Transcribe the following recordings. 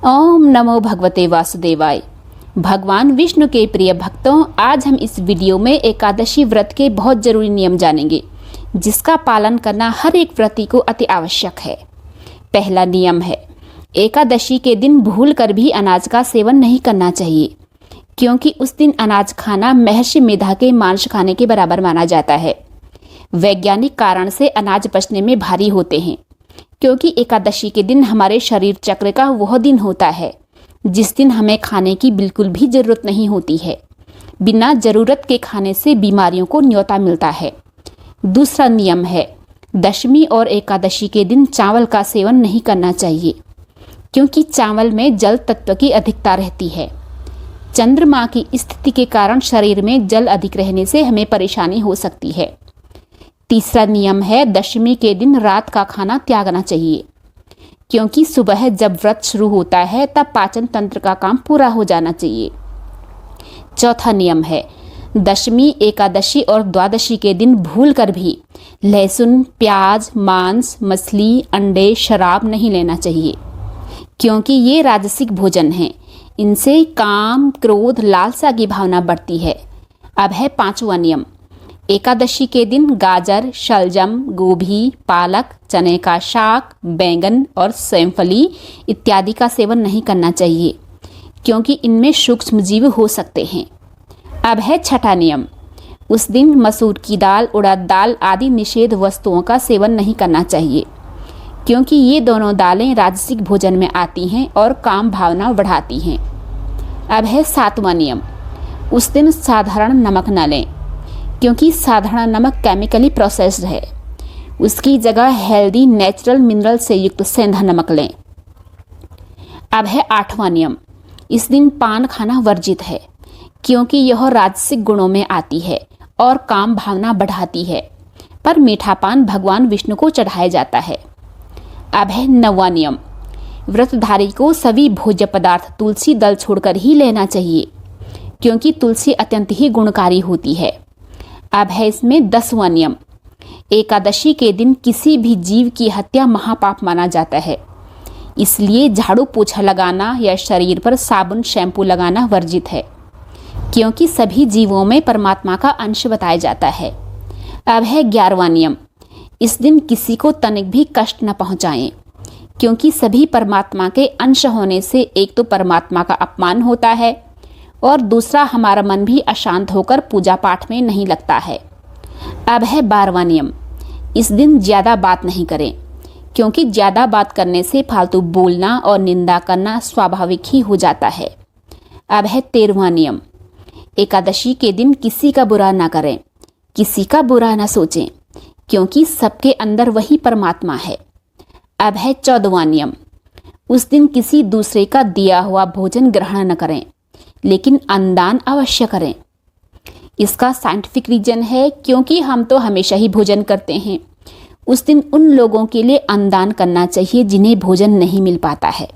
ओम नमो भगवते वासुदेवाय। भगवान विष्णु के प्रिय भक्तों, आज हम इस वीडियो में एकादशी व्रत के बहुत जरूरी नियम जानेंगे, जिसका पालन करना हर एक व्रती को अति आवश्यक है। पहला नियम है, एकादशी के दिन भूल कर भी अनाज का सेवन नहीं करना चाहिए, क्योंकि उस दिन अनाज खाना महर्षि मेधा के मांस खाने के बराबर माना जाता है। वैज्ञानिक कारण से अनाज पचने में भारी होते हैं, क्योंकि एकादशी के दिन हमारे शरीर चक्र का वह दिन होता है जिस दिन हमें खाने की बिल्कुल भी जरूरत नहीं होती है। बिना जरूरत के खाने से बीमारियों को न्योता मिलता है। दूसरा नियम है, दशमी और एकादशी के दिन चावल का सेवन नहीं करना चाहिए, क्योंकि चावल में जल तत्व की अधिकता रहती है। चंद्रमा की स्थिति के कारण शरीर में जल अधिक रहने से हमें परेशानी हो सकती है। तीसरा नियम है, दशमी के दिन रात का खाना त्यागना चाहिए, क्योंकि सुबह जब व्रत शुरू होता है तब पाचन तंत्र का काम पूरा हो जाना चाहिए। चौथा नियम है, दशमी, एकादशी और द्वादशी के दिन भूल कर भी लहसुन, प्याज, मांस, मछली, अंडे, शराब नहीं लेना चाहिए, क्योंकि ये राजसिक भोजन हैं। इनसे काम, क्रोध, लालसा की भावना बढ़ती है। अब है पांचवा नियम, एकादशी के दिन गाजर, शलजम, गोभी, पालक, चने का शाक, बैंगन और सेमफली इत्यादि का सेवन नहीं करना चाहिए, क्योंकि इनमें सूक्ष्म जीव हो सकते हैं। अब है छठा नियम, उस दिन मसूर की दाल, उड़द दाल आदि निषेध वस्तुओं का सेवन नहीं करना चाहिए, क्योंकि ये दोनों दालें राजसिक भोजन में आती हैं और काम भावना बढ़ाती हैं। अब है सातवां नियम, उस दिन साधारण नमक न लें, क्योंकि साधारण नमक केमिकली प्रोसेस्ड है। उसकी जगह हेल्दी नेचुरल मिनरल से युक्त सेंधा नमक लें। अब है आठवां नियम, इस दिन पान खाना वर्जित है, क्योंकि यह राजसिक गुणों में आती है और काम भावना बढ़ाती है, पर मीठा पान भगवान विष्णु को चढ़ाया जाता है। अब है नौवां नियम, व्रतधारी को सभी भोज्य पदार्थ तुलसी दल छोड़कर ही लेना चाहिए, क्योंकि तुलसी अत्यंत ही गुणकारी होती है। अब है इसमें 10वां नियम, एकादशी के दिन किसी भी जीव की हत्या महापाप माना जाता है, इसलिए झाड़ू पोछा लगाना या शरीर पर साबुन शैम्पू लगाना वर्जित है, क्योंकि सभी जीवों में परमात्मा का अंश बताया जाता है। अब है 11वां नियम, इस दिन किसी को तनिक भी कष्ट न पहुंचाएं, क्योंकि सभी परमात्मा के अंश होने से एक तो परमात्मा का अपमान होता है और दूसरा हमारा मन भी अशांत होकर पूजा पाठ में नहीं लगता है। अब है 12वां नियम, इस दिन ज़्यादा बात नहीं करें, क्योंकि ज़्यादा बात करने से फालतू बोलना और निंदा करना स्वाभाविक ही हो जाता है। अब है 13वां नियम, एकादशी के दिन किसी का बुरा ना करें, किसी का बुरा ना सोचें, क्योंकि सबके अंदर वही परमात्मा है। अब है 14वां नियम, उस दिन किसी दूसरे का दिया हुआ भोजन ग्रहण न करें, लेकिन अन्नदान अवश्य करें। इसका साइंटिफिक रीजन है, क्योंकि हम तो हमेशा ही भोजन करते हैं। उस दिन उन लोगों के लिए अन्नदान करना चाहिए जिन्हें भोजन नहीं मिल पाता है।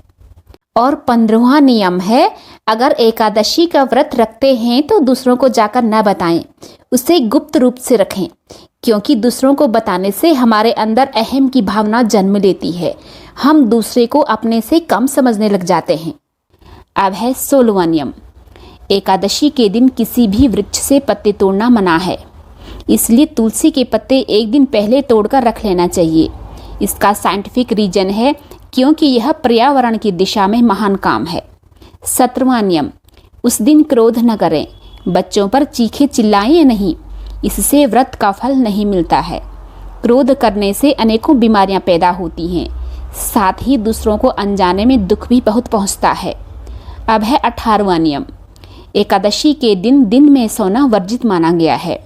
और 15वां नियम है, अगर एकादशी का व्रत रखते हैं तो दूसरों को जाकर न बताएं, उसे गुप्त रूप से रखें, क्योंकि दूसरों को बताने से हमारे अंदर अहम की भावना जन्म लेती है। हम दूसरे को अपने से कम समझने लग जाते हैं। अब है 16वां नियम, एकादशी के दिन किसी भी वृक्ष से पत्ते तोड़ना मना है, इसलिए तुलसी के पत्ते एक दिन पहले तोड़कर रख लेना चाहिए। इसका साइंटिफिक रीजन है, क्योंकि यह पर्यावरण की दिशा में महान काम है। 17वां नियम, उस दिन क्रोध न करें, बच्चों पर चीखे चिल्लाएं नहीं, इससे व्रत का फल नहीं मिलता है। क्रोध करने से अनेकों बीमारियां पैदा होती हैं, साथ ही दूसरों को अनजाने में दुख भी बहुत पहुंचता है। अब है 18वां नियम, एकादशी के दिन में सोना वर्जित माना गया है,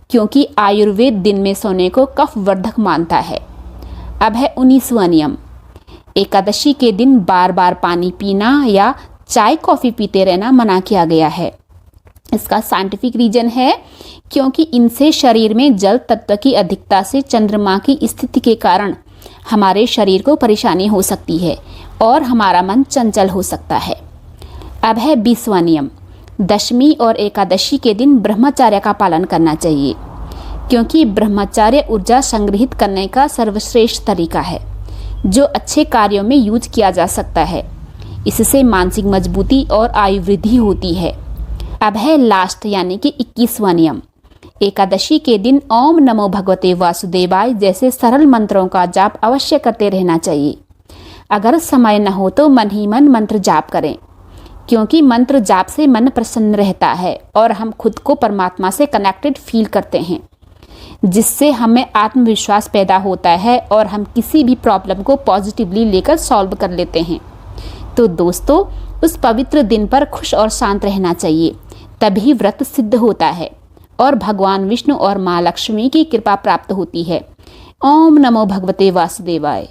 क्योंकि आयुर्वेद दिन में सोने को कफ वर्धक मानता है। अब है 19वां नियम, एकादशी के दिन बार बार पानी पीना या चाय कॉफ़ी पीते रहना मना किया गया है। इसका साइंटिफिक रीजन है, क्योंकि इनसे शरीर में जल तत्व की अधिकता से चंद्रमा की स्थिति के कारण हमारे शरीर को परेशानी हो सकती है और हमारा मन चंचल हो सकता है। अब है 20वां नियम, दशमी और एकादशी के दिन ब्रह्मचर्य का पालन करना चाहिए, क्योंकि ब्रह्मचर्य ऊर्जा संग्रहित करने का सर्वश्रेष्ठ तरीका है, जो अच्छे कार्यों में यूज किया जा सकता है। इससे मानसिक मजबूती और आयु वृद्धि होती है। अब है लास्ट यानी कि 21वां नियम। एकादशी के दिन ओम नमो भगवते वासुदेवाय जैसे सरल मंत्रों का जाप अवश्य करते रहना चाहिए। अगर समय न हो तो मन ही मन मंत्र जाप करें, क्योंकि मंत्र जाप से मन प्रसन्न रहता है और हम खुद को परमात्मा से कनेक्टेड फील करते हैं, जिससे हमें आत्मविश्वास पैदा होता है और हम किसी भी प्रॉब्लम को पॉजिटिवली लेकर सॉल्व कर लेते हैं। तो दोस्तों, उस पवित्र दिन पर खुश और शांत रहना चाहिए, तभी व्रत सिद्ध होता है और भगवान विष्णु और माँ लक्ष्मी की कृपा प्राप्त होती है। ओम नमो भगवते वासुदेवाय।